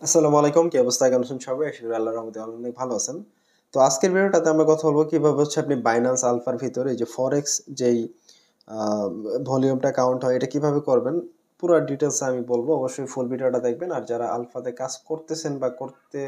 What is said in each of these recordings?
আসসালামু আলাইকুম, কি অবস্থা? কেমন আছেন সবাই? আশা করি আল্লাহর রহমতে অনেক ভালো আছেন। তো আজকের ভিডিওটাতে আমরা কথা বলবো কিভাবে আপনি বাইন্যান্স আলফার ভিতরে এই যে ফরেক্স যেই ভলিউমটা কাউন্ট হয় এটা কিভাবে করবেন পুরো ডিটেলস আমি বলবো। অবশ্যই ফুল ভিডিওটা দেখবেন। আর যারা আলফাতে কাজ করতেছেন বা করতে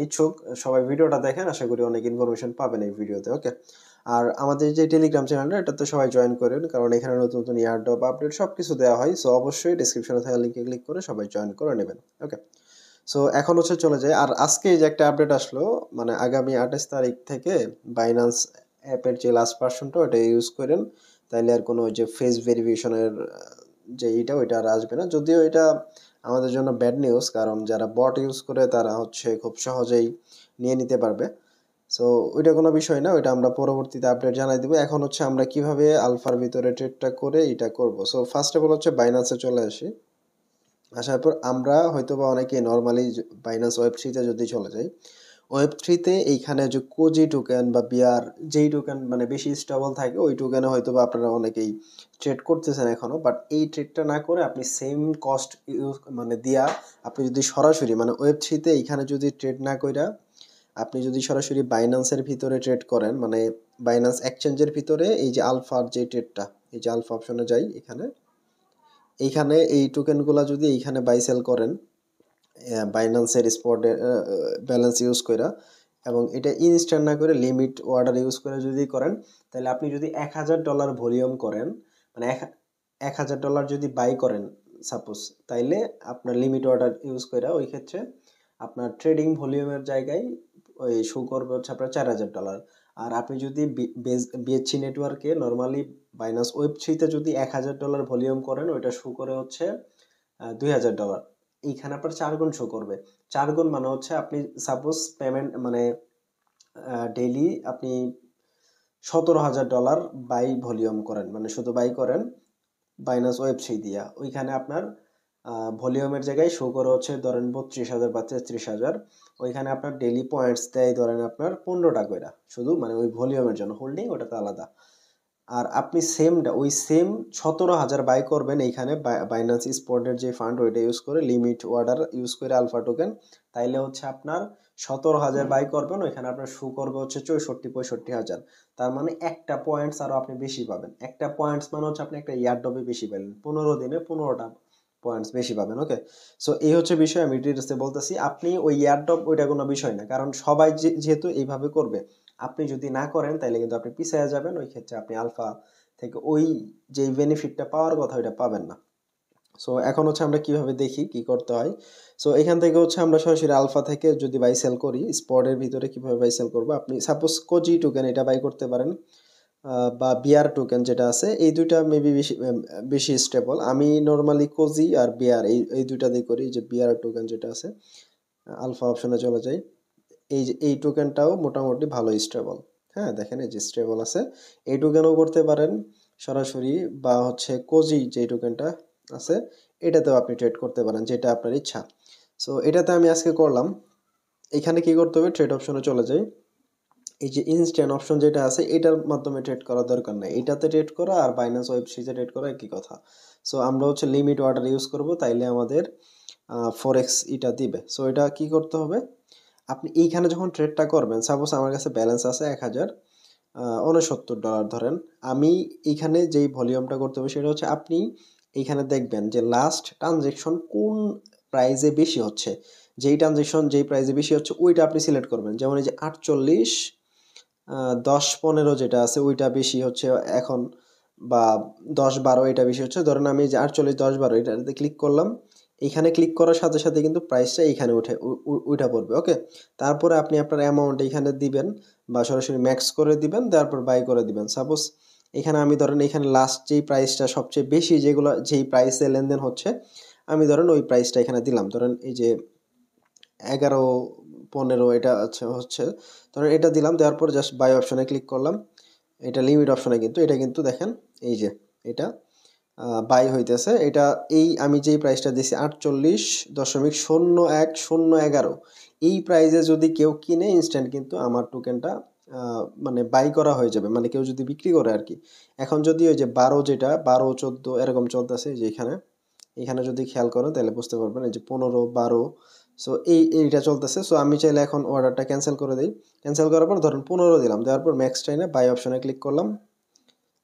ইচ্ছুক, সবাই ভিডিওটা দেখেন। আশা করি অনেক ইনফরমেশন পাবেন এই ভিডিওতে। ওকে। আর আমাদের যে টেলিগ্রাম চ্যানেলটা এটাতে সবাই জয়েন করেন, কারণ এখানে নতুন নতুন ইয়ারড্রপ আপডেট সবকিছু দেওয়া হয়। সো অবশ্যই ডেসক্রিপশনে থাকা লিংকে ক্লিক করে সবাই জয়েন করে নেবেন। ওকে। সো এখন চলে যায়। আর আজকে এই যে একটা আপডেট আসলো, আগামী 28 তারিখ থেকে বাইন্যান্স অ্যাপের যে লাস্ট ভার্সনটা ওটা ইউজ করেন, তাইলে আর কোনো ওই যে ফেস ভেরিফিকেশনের যে ওইটা আর আসবে না। যদিও এটা আমাদের জন্য ব্যাড নিউজ, কারণ যারা বট ইউজ করে তারা খুব সহজেই নিয়ে নিতে পারবে। সো ওইটা কোনো বিষয় না, ওইটা আমরা পরবর্তীতে আপডেট জানাই দেবো। এখন আমরা কিভাবে আলফার ভিতরে ট্রেডটা করে এটা করব। সো ফার্স্ট অফ অল বাইন্যান্সে চলে আসি। আসার পর আমরা হয়তোবা অনেকে নর্মালি বাইন্যান্স ওয়েব থ্রিতে যদি চলে যাই, ওয়েব থ্রিতে এইখানে যে কোজি টোকেন বা বিআর যেই টোকেন বেশি স্টেবল থাকে ওই টোকেনে হয়তোবা আপনারা অনেকেই ট্রেড করতেছেন এখনো। বাট এই ট্রেডটা না করে আপনি সেম কস্ট ইউজ দিয়া আপনি যদি সরাসরি ওয়েব থ্রিতে এইখানে যদি ট্রেড না কইরা আপনি যদি সরাসরি বাইন্যান্সের ভিতরে ট্রেড করেন, বাইন্যান্স এক্সচেঞ্জের ভিতরে এই যে আলফার যে ট্রেডটা, এই যে আলফা অপশনে যাই, এইখানে এই টোকেনগুলা যদি এইখানে বাই সেল করেন বাইন্যান্সের স্পটে ব্যালেন্স ইউজ কইরা, এবং এটা ইনস্ট্যান্ট না করে লিমিট অর্ডার ইউজ করে যদি করেন, তাহলে আপনি যদি $1000 ভলিউম করেন, মানে $1000 যদি বাই করেন সাপোজ, তাইলে আপনার লিমিট অর্ডার ইউজ কইরা ওই ক্ষেত্রে আপনার ট্রেডিং ভলিউমের জায়গায় ওই শো করবে আপনার $4000। আর আপনি যদি বিএসসি নেটওয়ার্কে নর্মালি বাইনান্স ওয়েব থ্রিতে যদি $1000 ভলিউম করেন, ওইটা শো করে $2000। এইখানে আপনার 4 গুণ শো করবে। 4 গুণ আপনি সাপোজ পেমেন্ট ডেইলি আপনি $17000 বাই ভলিউম করেন, শুধু বাই করেন বাইনান্স ওয়েব থ্রি দিয়া, ওইখানে আপনার ভলিউমের জায়গায় শো করে ধরেন 32,000 বা 33,000। ওইখানে আপনার ডেইলি পয়েন্টস দেয় ধরেন আপনার 15টা কইরা, শুধু ওই ভলিউমের জন্য। হোল্ডিং ওটাতে আলাদা। আর আপনি ওই সেম 17,000 বাই করবেন এইখানে বাইন্যান্স স্পটের যে ফান্ড ওইটা ইউজ করে, লিমিট অর্ডার ইউজ করে আলফা টোকেন। তাইলে আপনার 17,000 বাই করবেন, ওইখানে আপনার শো করবে 64-65,000। তার একটা পয়েন্টস আরো আপনি বেশি পাবেন। একটা পয়েন্টস আপনি একটা ইয়ারড্রপে বেশি পেলেন, 15 দিনে 15টা পয়েন্টস বেশি পাবেন। ওকে। সো এই বিষয়, আমি ডিটেলসে বলতেছি। আপনি ওই ইয়ারড্রপ ওইটা কোনো বিষয় না, কারণ সবাই যেহেতু এইভাবে করবে, আপনি যদি না করেন তাহলে কিন্তু আপনি পিছিয়ে যাবেন। ওই ক্ষেত্রে আপনি আলফা থেকে ওই যে বেনিফিটটা পাওয়ার কথা ওইটা পাবেন না। সো এখন আমরা কিভাবে দেখি কি করতে হয়। সো এখান থেকে আমরা সরাসরি আলফা থেকে যদি বাই সেল করি, স্পটের ভিতরে কিভাবে বাই সেল করবো, আপনি সাপোজ কোজি টোকেন এটা বাই করতে পারেন, বা বিআর টোকেন যেটা আছে, এই দুইটা মেবি বেশি স্টেবল। আমি নর্মালি কোজি আর বিআর এই দুইটা দিয়ে করি। যে বিআর টোকেন যেটা আছে, আলফা অপশনে চলে যাই। এই টোকেনটাও মোটামুটি ভালো স্টেবল। হ্যাঁ, দেখেন এই যে স্টেবল আছে। এই টোকেনও করতে পারেন সরাসরি, বা কোজি যে টোকেনটা আছে এটাতেও আপনি ট্রেড করতে পারেন, যেটা আপনার ইচ্ছা। সো এটাতে আমি আজকে করলাম। এখানে কি করতে হবে, ট্রেড অপশনে চলে যাই। এই যে ইনস্ট্যান্ট অপশন যেটা আছে এটার মাধ্যমে ট্রেড করার দরকার নাই। এটাতে ট্রেড করা আর বাইন্যান্স ওয়েব থ্রিতে ট্রেড করা একই কথা। সো আমরা লিমিট অর্ডার ইউজ করব, তাইলে আমাদের ফরেক্স এটা দিবে। সো এটা কি করতে হবে, আপনি এইখানে যখন ট্রেডটা করবেন, সাপোজ আমার কাছে ব্যালেন্স আছে $1069 ধরেন। আমি এইখানে যেই ভলিউমটা করতে হবে সেটা আপনি এইখানে দেখবেন যে লাস্ট ট্রানজেকশন কোন প্রাইজে বেশি হচ্ছে। যেই ট্রানজেকশন যেই প্রাইজে বেশি হচ্ছে ওইটা আপনি সিলেক্ট করবেন। যেমন এই যে 48 10-15 যেটা আছে ওইটা বেশি হচ্ছে এখন, বা 10-12 এটা বেশি হচ্ছে। ধরেন আমি যে 48-10-12 এটাতে ক্লিক করলাম। এখানে ক্লিক করার সাথে সাথে কিন্তু প্রাইসটা এইখানে উঠে পড়বে। ওকে। তারপরে আপনি আপনার অ্যামাউন্ট এখানে দিবেন, বা সরাসরি ম্যাক্স করে দিবেন, তারপর বাই করে দিবেন। সাপোজ এখানে আমি ধরেন এখানে লাস্ট যেই প্রাইসটা সবচেয়ে বেশি, যেই প্রাইসে লেনদেন হচ্ছে, আমি ধরেন ওই প্রাইসটা এখানে দিলাম। ধরেন এই যে 11-15 এটা হচ্ছে, ধরেন এটা দিলাম। দেওয়ার পর জাস্ট বাই অপশনে ক্লিক করলাম। এটা লিমিট অপশনে, কিন্তু এটা কিন্তু দেখেন এই যে এটা বাই হইতেছে। এটা আমি যেই প্রাইসটা দিছি 48.0111, এই প্রাইসে যদি কেউ কিনে ইনস্ট্যান্ট কিন্তু আমার টোকেনটা বাই করা হয়ে যাবে, কেউ যদি বিক্রি করে আর কি। এখন যদি ওই যে 12 যেটা 12-14 এরকম চলতেছে যে এখানে এখানে যদি খেয়াল করেন তাহলে বুঝতে পারবেন এই যে 15 12। সো এইটা চলতেছে। সো আমি চাইলে এখন অর্ডারটা ক্যান্সেল করে দিই। ক্যান্সেল করার পর ধরুন 15 দিলাম, দেওয়ার পর ম্যাক্স টাইনে বাই অপশনে ক্লিক করলাম।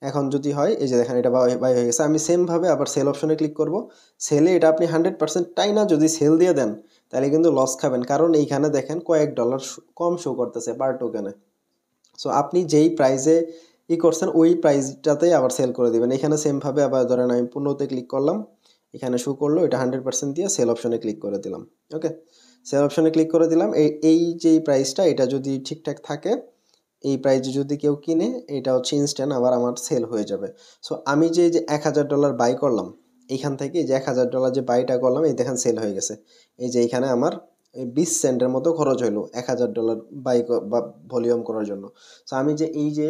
এখন যদি হয় এই যে দেখেন এটা বাই হয়ে গেছে। আমি সেমভাবে আবার সেল অপশনে ক্লিক করব। সেলে এটা আপনি 100% টাইনা যদি সেল দিয়ে দেন তাহলে কিন্তু লস খাবেন, কারণ এইখানে দেখেন কয়েক ডলার কম শো করতেছে পার টোকেনে। সো আপনি যেই প্রাইসে করছেন ওই প্রাইসটাতেই আবার সেল করে দিবেন। এখানে সেমভাবে আবার ধরেন আমি 15তে ক্লিক করলাম, এখানে শো করলো এটা 100% দিয়ে সেল অপশনে ক্লিক করে দিলাম। ওকে, সেল অপশনে ক্লিক করে দিলাম। এই যে প্রাইসটা এটা যদি ঠিকঠাক থাকে, এই প্রাইসে যদি কেউ কিনে এটা হচ্ছে ইনস্ট্যান্ট আবার আমার সেল হয়ে যাবে। সো আমি যে $1000 বাই করলাম, এইখান থেকে যে $1000 যে বাইটা করলাম এই দেখেন সেল হয়ে গেছে। এই যে এইখানে আমার 20 সেন্টের মতো খরচ হইলো $1000 বাই বা ভলিউম করার জন্য। সো আমি যে এই যে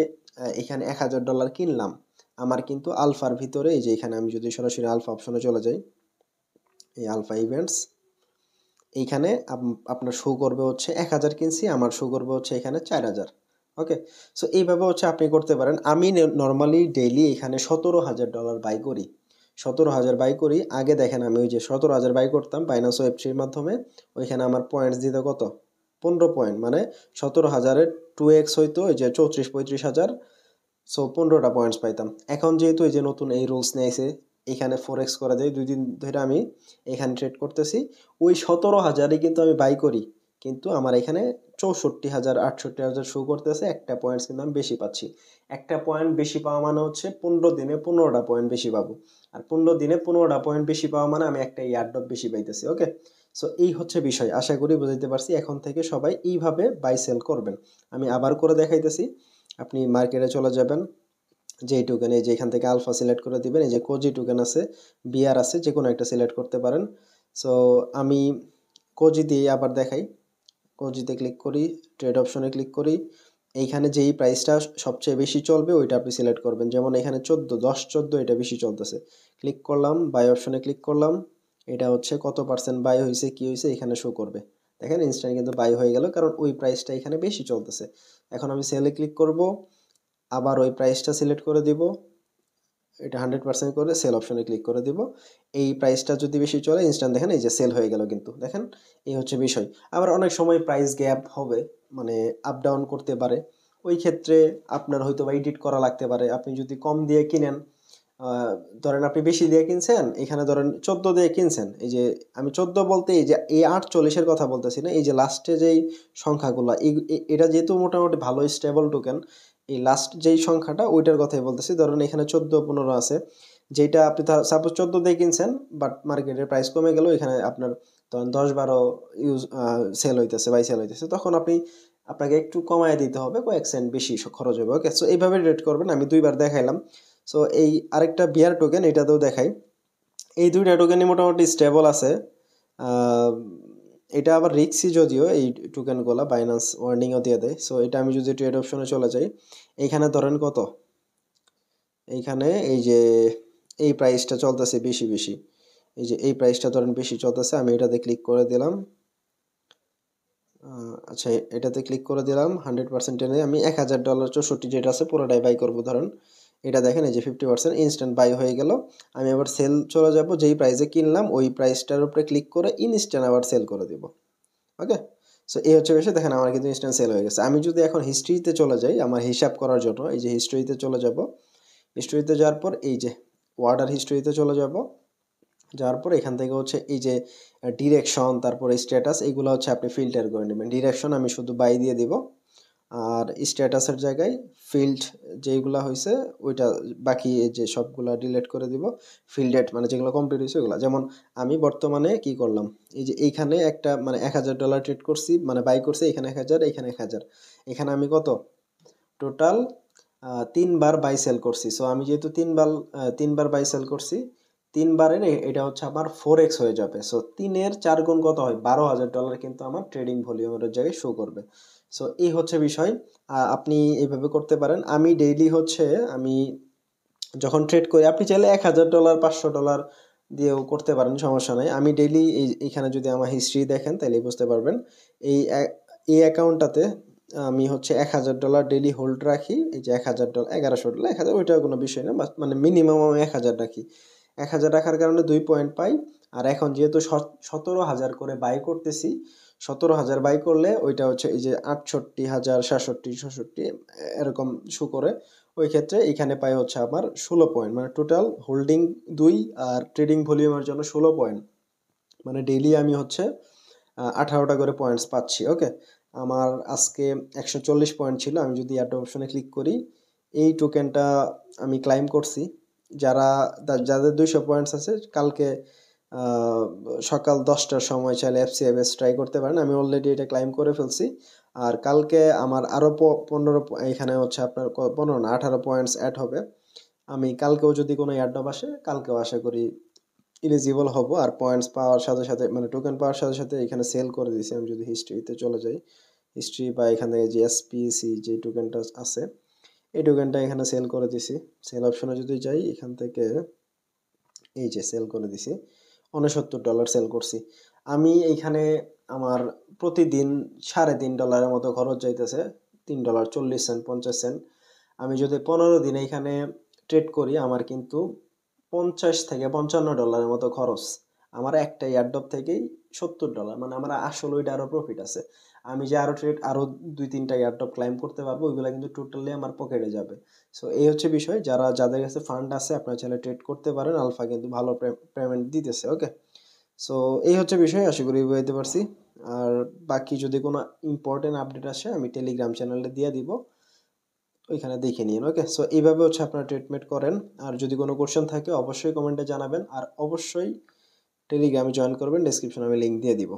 এখানে $1000 কিনলাম, আমার কিন্তু আলফার ভিতরে এই যে এখানে আমি যদি সরাসরি আলফা অপশনে চলে যাই, এই আলফা ইভেন্টস, এইখানে আপনার শো করবে হচ্ছে 1000 কিনছি, আমার শো করবে হচ্ছে এখানে 4000। ওকে, সো এইভাবে হচ্ছে আপনি করতে পারেন। আমি নর্মালি ডেইলি এখানে $17000 বাই করি। 17000 বাই করি। আগে দেখেন আমি ওই যে 17000 বাই করতাম বাইন্যান্স ওয়েব3 মাধ্যমে, ওইখানে আমার পয়েন্টস দিতে কত 15 পয়েন্ট, মানে 17000-এর 2x হইতো ওই যে 34-35 হাজার। সো 15টা পয়েন্টস পাইতাম। এখন যেহেতু এই যে নতুন এই রুলস নিয়েছে, এখানে 4x করা যায়, 2 দিন ধরে আমি এখানে ট্রেড করতেছি, ওই 17,000-ই কিন্তু আমি বাই করি, কিন্তু আমার এখানে 64,000 68,000 শো করতেছে। একটা পয়েন্টস কিন্তু আমি বেশি পাচ্ছি। একটা পয়েন্ট বেশি পাওয়া মানে হচ্ছে 15 দিনে 15টা পয়েন্ট বেশি পাবো। আর 15 দিনে 15টা পয়েন্ট বেশি পাওয়া মানে আমি একটা এয়ারড্রপ বেশি পাইতেছি। ওকে, সো এই হচ্ছে বিষয়। আশা করি বুঝাইতে পারছি। এখন থেকে সবাই এইভাবে বাই সেল করবেন। আমি আবার করে দেখাইতেছি। আপনি মার্কেটে চলে যাবেন, যে টোকেন এই যে এখান থেকে আলফা সিলেক্ট করে দিবেন, এই যে কোজি টোকেন আছে, বিআর আছে, যে কোনো একটা সিলেক্ট করতে পারেন। সো আমি কোজি দিয়ে আবার দেখাই। কোজিতে ক্লিক করি, ট্রেড অপশনে ক্লিক করি, এইখানে যেই প্রাইসটা সবচেয়ে বেশি চলবে ওইটা আপনি সিলেক্ট করবেন। যেমন এখানে 14 10 14 এটা বেশি চলতেছে। ক্লিক করলাম, বাই অপশনে ক্লিক করলাম, এটা হচ্ছে কত পার্সেন্ট বাই হয়েছে কি হয়েছে এখানে শো করবে। দেখেন ইনস্ট্যান্ট কিন্তু বাই হয়ে গেল, কারণ ওই প্রাইসটা এখানে বেশি চলতেছে। এখন আমি সেলে ক্লিক করব, আবার ওই প্রাইসটা সিলেক্ট করে দিব, এটা 100% করে সেল অপশনে ক্লিক করে দিব। এই প্রাইসটা যদি বেশি চলে ইনস্ট্যান্ট দেখেন এই যে সেল হয়ে গেল, কিন্তু দেখেন এই হচ্ছে বিষয়। আবার অনেক সময় প্রাইস গ্যাপ হবে, মানে আপ ডাউন করতে পারে। ওই ক্ষেত্রে আপনার হয়তো বা এডিট করা লাগতে পারে। আপনি যদি কম দিয়ে কিনেন, ধরেন আপনি বেশি দিয়ে কিনছেন, এখানে ধরেন 14 দিয়ে কিনছেন, এই যে আমি 14 বলতে এই যে এই 48-এর কথা বলতেছি না, এই যে লাস্টে যেই সংখ্যাগুলো, এটা যেহেতু মোটামুটি ভালো স্টেবল টোকেন, এই লাস্ট যেই সংখ্যাটা ওইটার কথাই বলতেছি। ধরুন এখানে 14 15 আছে, যেটা আপনি সাপোজ 14 দিয়ে কিনছেন, বাট মার্কেটের প্রাইস কমে গেল, এখানে আপনার ধরেন 10 12 সেল হইতেছে, বাই সেল হইতেছে, তখন আপনাকে একটু কমায় দিতে হবে, কয়েক সেন্ট বেশি খরচ হবে। ওকে, সো এইভাবে রেট করবেন। আমি দুইবার দেখাইলাম। সো এই আরেকটা বিয়ার টোকেন, এটাতেও দেখাই। এই দুইটা টোকেনই মোটামুটি স্টেবল আছে। আহ, এটা আবার রিক্সি যদিও, এই টোকেনগুলো বাইন্যান্স ওয়ার্নিংও দিয়ে দেয়। সো এটা আমি যদি ট্রেড অপশনে চলে যাই, এইখানে ধরেন কত, এইখানে এই যে এই প্রাইসটা চলতেছে বেশি বেশি, এই যে এই প্রাইসটা ধরেন বেশি চলতেছে, আমি এটাতে ক্লিক করে দিলাম। আচ্ছা, এটাতে ক্লিক করে দিলাম। 100% এনে আমি $1000 64 যেটা আছে পুরোটাই বাই করবো ধরেন। এটা দেখেন এই যে 50% ইনস্ট্যান্ট বাই হয়ে গেল। আমি আবার সেল চলে যাব, যেই প্রাইসে কিনলাম ওই প্রাইসটার উপরে ক্লিক করে ইনস্ট্যান্ট আবার সেল করে দিব। ওকে, সো এই হচ্ছে বিষয়। দেখেন আমার কিন্তু ইনস্ট্যান্ট সেল হয়ে গেছে। আমি যদি এখন হিস্ট্রিতে চলে যাই আমার হিসাব করার জন্য, এই যে হিস্ট্রিতে চলে যাব, হিস্ট্রিতে যাওয়ার পর এই যে ওয়ার্ডার হিস্ট্রিতে চলে যাব, যাওয়ার পর এখান থেকে হচ্ছে এই যে ডিরেকশন, তারপরে স্ট্যাটাস, এগুলো হচ্ছে আপনি ফিল্টার করে নেবেন। ডিরেকশন আমি শুধু বাই দিয়ে দিব, আর স্ট্যাটাসের জায়গায় ফিল্ড যেগুলো হয়েছে ওইটা বাকি যে সবগুলা ডিলিট করে দিব। ফিল্ডেড মানে যেগুলো কমপ্লিট হয়েছে ওগুলো, যেমন আমি বর্তমানে কি করলাম, এই যে এইখানে একটা মানে $1000 ট্রেড করছি, মানে বাই করছি, এখানে 1000, এখানে 1000, এখানে আমি কত টোটাল 3বার বাই সেল করছি। সো আমি যেহেতু তিনবার বাই সেল করছি, তিনবারের এটা হচ্ছে আমার 4x হয়ে যাবে। সো 3-এর 4 গুণ কত হয়, $12,000 কিন্তু আমার ট্রেডিং ভলিউমের জায়গায় শো করবে। সো এই হচ্ছে বিষয়। আপনি এইভাবে করতে পারেন। আমি ডেইলি হচ্ছে আমি যখন ট্রেড করি, আপনি চাইলে $1000 $500 দিয়েও করতে পারেন, সমস্যা নাই। আমি ডেইলি এইখানে যদি আমার হিস্ট্রি দেখেন তাহলে বুঝতে পারবেন। এই এই অ্যাকাউন্টটাতে আমি হচ্ছে $1000 ডেইলি হোল্ড রাখি। এই যে $1000 $1100 1000 ওইটা কোনো বিষয় না, মানে মিনিমাম আমি 1000 রাখি। 1000 রাখার কারণে 2 পয়েন্ট পাই। আর এখন যেহেতু 17,000 করে বাই করতেছি, 17,000 বাই করলে ওইটা হচ্ছে এই যে 68,000, 67, 66 এরকম শো করে। ওই ক্ষেত্রে এখানে পাই হচ্ছে আমার 16 পয়েন্ট, মানে টোটাল হোল্ডিং 2 আর ট্রেডিং ভলিউমের জন্য 16 পয়েন্ট। মানে ডেইলি আমি হচ্ছে 18টা করে পয়েন্টস পাচ্ছি। ওকে, আমার আজকে 140 পয়েন্ট ছিল। আমি যদি অ্যাড অপশনে ক্লিক করি, এই টোকেনটা আমি ক্লাইম করছি। যাদের 200 পয়েন্টস আছে কালকে সকাল 10টার সময় চাইলে এফসিএফএস ট্রাই করতে পারেন। আমি অলরেডি এটা ক্লাইম করে ফেলছি। আর কালকে আমার আরও 15, এখানে হচ্ছে আপনার 15 না 18 পয়েন্টস অ্যাড হবে। আমি কালকেও যদি কোনো এয়ারড্রপ আসে, কালকেও আশা করি এলিজিবল হব। আর পয়েন্টস পাওয়ার সাথে সাথে, মানে টোকেন পাওয়ার সাথে সাথে এখানে সেল করে দিয়েছি। আমি যদি হিস্ট্রিতে চলে যাই, হিস্ট্রি বা এখানে যে এসপিসি যে টোকেনটা আছে, এই টোকেনটা এখানে সেল করে দিছি। সেল অপশনে যদি যাই, এখান থেকে এই যে সেল করে দিছি, $69 সেল করছি। আমি এইখানে আমার প্রতিদিন $3.5 মতো খরচ যাইতেছে, $3.40, 50 সেন্ট। আমি যদি 15 দিন এখানে ট্রেড করি, আমার কিন্তু $50 থেকে $55 মতো খরচ। আমার একটা এয়ারড্রপ থেকেই $70, মানে আমার আসলে ওইটা আরো প্রফিট আছে। আমি যে আরো 2-3টা এয়ারড্রপ ক্লাইম করতে পারবো, ওইগুলা কিন্তু টোটালি আমার পকেটে যাবে। সো এই হচ্ছে বিষয়, যাদের কাছে ফান্ড আছে আপনারা চাইলে ট্রেড করতে পারেন, আলফা কিন্তু ভালো পেমেন্ট দিতেছে। ওকে, সো এই হচ্ছে বিষয়, আশা করি বুঝাইতে পারছি। আর বাকি যদি কোনো ইম্পর্টেন্ট আপডেট আসে আমি টেলিগ্রাম চ্যানেলে দিয়ে দিব, ওইখানে দেখে নিন। ওকে, সো এইভাবে হচ্ছে আপনারা ট্রিটমেন্ট করেন। আর যদি কোনো কোশ্চেন থাকে অবশ্যই কমেন্টে জানাবেন, আর অবশ্যই টেলিগ্রামে জয়েন করবেন, ডেসক্রিপশনে আমি লিঙ্ক দিয়ে দিব।